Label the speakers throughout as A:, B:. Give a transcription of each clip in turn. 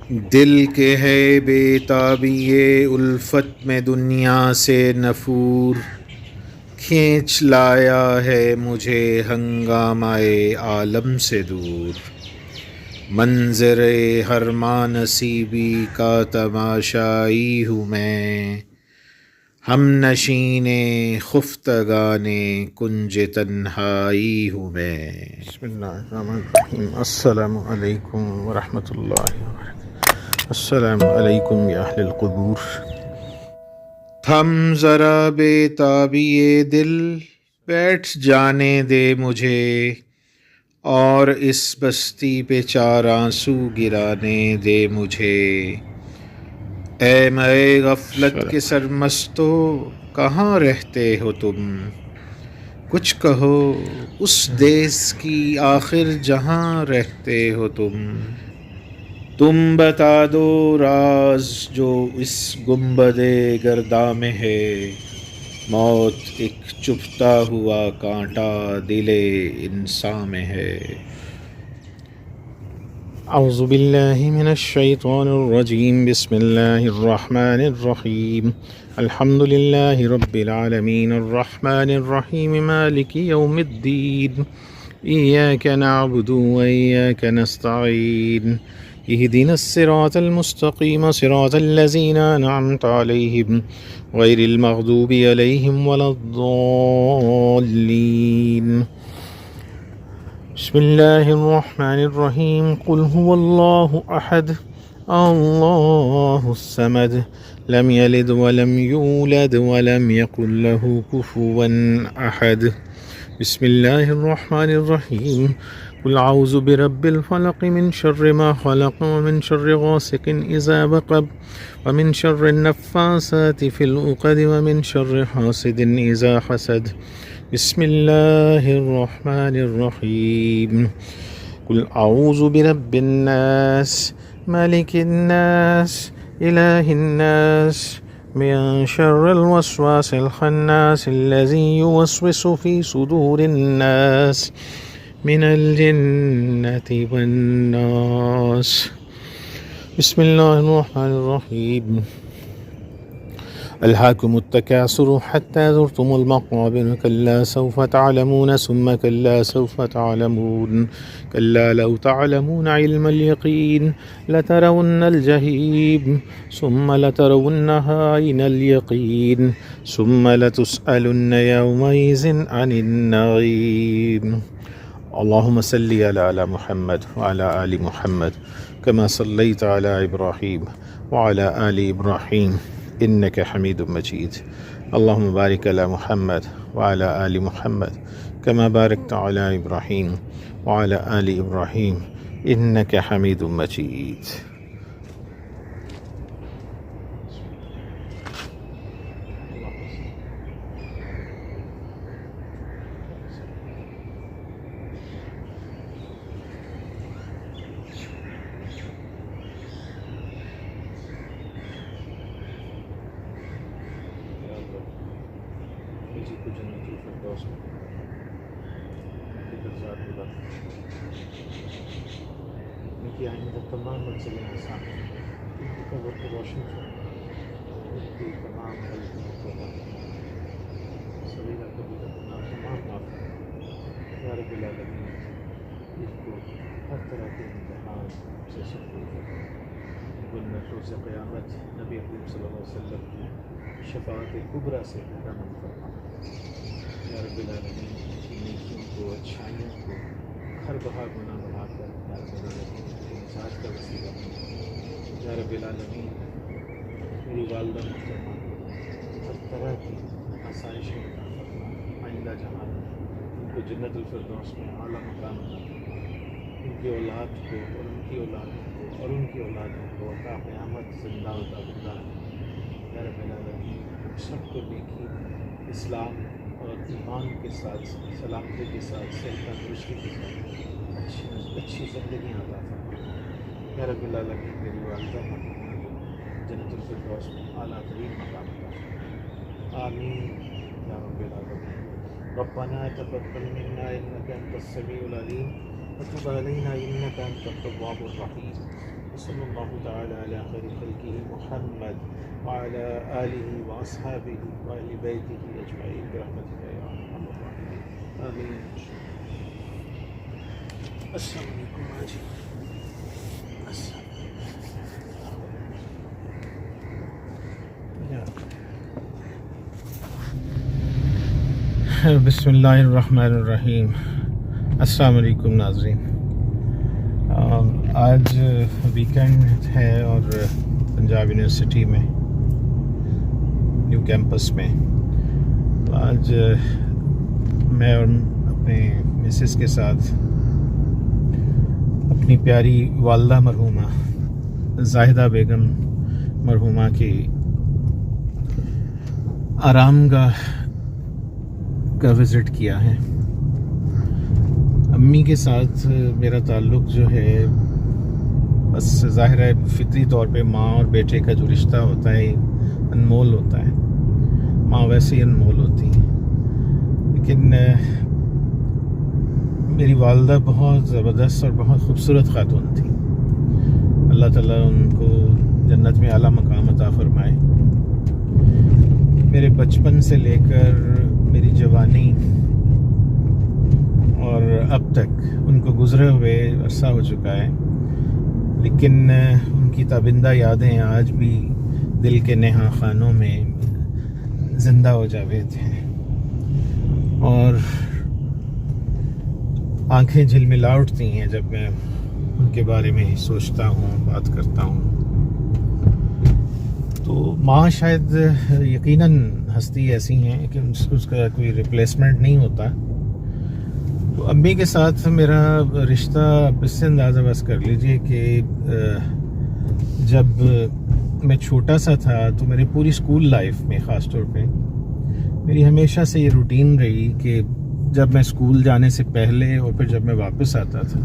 A: دل کے ہے بے تابی الفت میں دنیا سے نفور، کھینچ لایا ہے مجھے ہنگامہ عالم سے دور۔ منظر ہرما نصیبی کا تماشائی ہوں میں، ہم نشین خفتگان کنج تنہائی ہوں میں۔ بسم اللہ الرحمن الرحیم۔ السلام علیکم ورحمۃ اللہ وبرکاتہ۔ السلام علیکم یا اہل القبور۔ تھم ذرا بے تابی دل، بیٹھ جانے دے مجھے، اور اس بستی پہ چار آنسو گرانے دے مجھے۔ اے مئے غفلت کے سرمستو، کہاں رہتے ہو تم؟ کچھ کہو اس دیس کی آخر جہاں رہتے ہو تم بتا دو راز جو اس گنبد گرداں میں ہے، موت ایک چبھتا ہوا کانٹا دل انسان میں ہے۔ اعوذ باللہ من الشیطان الرجیم، بسم اللہ الرحمن الرحیم۔ الحمد للہ رب العالمین، الرحمن الرحیم، مالک یوم الدین، ایاک نعبد و ایاک نستعین، اہدنا الصراط المستقیم، صراط الذین انعمت علیہم غیر المغضوب علیہم ولا الضالین۔ بسم اللہ الرحمن الرحیم۔ قل هو اللہ احد، اللہ الصمد، لم یلد ولم یولد ولم یکن له کفوا احد۔ بسم اللہ الرحمن الرحیم۔ قل اعوذ برب الفلق، من شر ما خلق، ومن شر غاسق اذا وقب، ومن شر النفاثات في العقد، ومن شر حاسد اذا حسد۔ بسم اللہ الرحمن الرحیم۔ قل اعوذ برب الناس، ملک الناس، الہ الناس، من شر الوسواس الخناس الذي يوسوس في صدور الناس من الجنة والناس۔ بسم اللہ الرحمن الرحیم۔ ألهاكم التكاثر حتى زرتم المقابر، كلا سوف تعلمون ثم كلا سوف تعلمون، كلا لو تعلمون علم اليقين لترون الجحيم ثم لترونها عين اليقين ثم لتسألن يومئذ عن النعيم۔ اللهم صل على محمد وعلى آل محمد كما صليت على إبراهيم وعلى آل إبراهيم إنك حميد مجيد۔ اللهم بارك على محمد وعلى آل محمد كما باركت على إبراهيم وعلى آل إبراهيم إنك حميد مجيد۔ کی آئندہ تمام منزلیں آسان ہیں، ان کی قبر کو روشن کرنا، ان کی تمام غلطیوں کو صغیرہ کبیرہ گناہ تمام معاف کرنا۔ یا رب العالمین، ان کو ہر طرح کے امتحان سے سکون کرنا، ان روز قیامت نبی اکرم صلی اللہ علیہ وسلم کی شفاعت کبریٰ سے رحم فرما۔ یا رب العالمین، ان کی نیکیوں کو، اچھائیوں کو ہر بہا گناہ بڑھا کر یا رب العالمین مزاج کا وسیلہ بنا۔ یا رب العالمین، میری والدہ محترمہ ہر طرح کی آسائشیں عطا فرما، آئندہ جہاں ان کو جنت الفردوس میں اعلیٰ مقام عطا فرما۔ ان کی اولاد کو اور ان کی اولادوں کو اور ان کی اولادوں کو عطا قیامت زندہ عطا زندہ رکھنا۔ یا رب العالمین، ہم سب کو نیکی، اسلام اور ایمان کے ساتھ، سلامتی کے ساتھ، صحت تندرستی کے ساتھ اچھی زندگیاں عطا فرما۔ یا رب العالمین، میری والدہ محترمہ کو جنت الفردوس میں اعلیٰ ترین مقام عطا فرما۔ آمین یا رب العالمین۔ ربنا تقبل منا انك انت السميع العليم وتب علينا انك انت التواب الرحيم۔ صلی اللہ تعالی علی خیر خلقہ محمد وعلی آلہ واصحابہ واہل بیتہ اجمعین برحمتک یا ارحم الراحمین آمین. السلام علیکم حاجی. بسم اللہ الرحمن الرحیم. السلام علیکم ناظرین. آج ویکینڈ ہے اور پنجاب یونیورسٹی میں نیو کیمپس میں آج میں اور اپنے مسز کے ساتھ اپنی پیاری والدہ مرحومہ زاہدہ بیگم مرحومہ کی آرام گاہ کا وزٹ کیا ہے. امی کے ساتھ میرا تعلق جو ہے بس ظاہر ہے فطری طور پہ ماں اور بیٹے کا جو رشتہ ہوتا ہے انمول ہوتا ہے. ماں ویسے ہی انمول ہوتی ہیں، لیکن میری والدہ بہت زبردست اور بہت خوبصورت خاتون تھی. اللہ تعالیٰ ان کو جنت میں اعلیٰ مقام عطا فرمائے. میرے بچپن سے لے کر میری جوانی اور اب تک ان کو گزرے ہوئے عرصہ ہو چکا ہے، لیکن ان کی تابندہ یادیں آج بھی دل کے نہا خانوں میں زندہ ہو جاوید ہیں اور آنکھیں جھلملا اٹھتی ہیں جب میں ان کے بارے میں سوچتا ہوں، بات کرتا ہوں. تو ماں شاید یقیناً ہستی ایسی ہیں کہ اس کا کوئی ریپلیسمنٹ نہیں ہوتا. تو امی کے ساتھ میرا رشتہ اس سے اندازہ بس کر لیجئے کہ جب میں چھوٹا سا تھا تو میرے پوری اسکول لائف میں خاص طور پہ میری ہمیشہ سے یہ روٹین رہی کہ جب میں اسکول جانے سے پہلے اور پھر جب میں واپس آتا تھا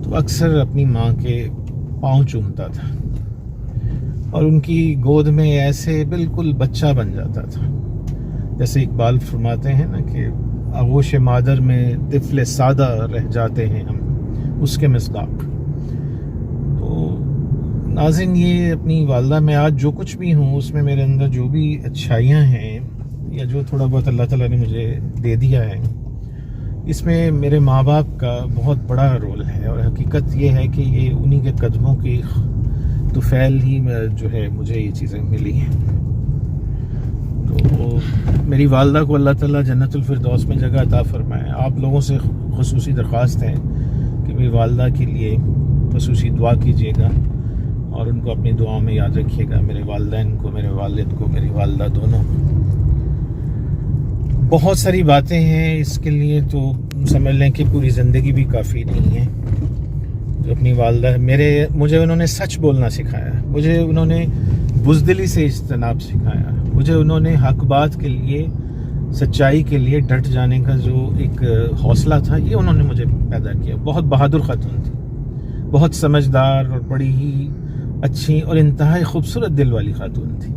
A: تو اکثر اپنی ماں کے پاؤں چومتا تھا اور ان کی گود میں ایسے بالکل بچہ بن جاتا تھا. جیسے اقبال فرماتے ہیں نا کہ آغوش مادر میں طفل سادہ رہ جاتے ہیں ہم، اس کے مصداق. تو ناظرین، یہ اپنی والدہ میں آج جو کچھ بھی ہوں اس میں میرے اندر جو بھی اچھائیاں ہیں یا جو تھوڑا بہت اللہ تعالیٰ نے مجھے دے دیا ہے، اس میں میرے ماں باپ کا بہت بڑا رول ہے. اور حقیقت یہ ہے کہ یہ انہی کے قدموں کی طفیل ہی میں جو ہے مجھے یہ چیزیں ملی ہیں. تو میری والدہ کو اللہ تعالیٰ جنت الفردوس میں جگہ عطا فرمائے. آپ لوگوں سے خصوصی درخواست ہے کہ میری والدہ کے لیے خصوصی دعا کیجیے گا اور ان کو اپنی دعاؤں میں یاد رکھیے گا. میرے والدین کو، میرے والد کو، میری والدہ دونوں. بہت ساری باتیں ہیں اس کے لیے تو سمجھ لیں کہ پوری زندگی بھی کافی نہیں ہے. جو اپنی والدہ مجھے انہوں نے سچ بولنا سکھایا، مجھے انہوں نے بزدلی سے اجتناب سکھایا، مجھے انہوں نے حق بات کے لیے، سچائی کے لیے ڈٹ جانے کا جو ایک حوصلہ تھا یہ انہوں نے مجھے پیدا کیا. بہت بہادر خاتون تھی، بہت سمجھدار اور بڑی ہی اچھی اور انتہائی خوبصورت دل والی خاتون تھی.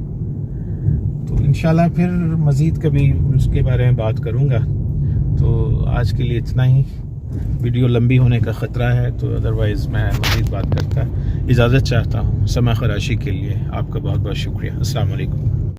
A: تو انشاءاللہ پھر مزید کبھی اس کے بارے میں بات کروں گا. تو آج کے لیے اتنا ہی. ویڈیو لمبی ہونے کا خطرہ ہے تو ادروائز میں مزید بات کرتا اجازت چاہتا ہوں. سماع خراشی کے لیے آپ کا بہت بہت شکریہ. السلام علیکم.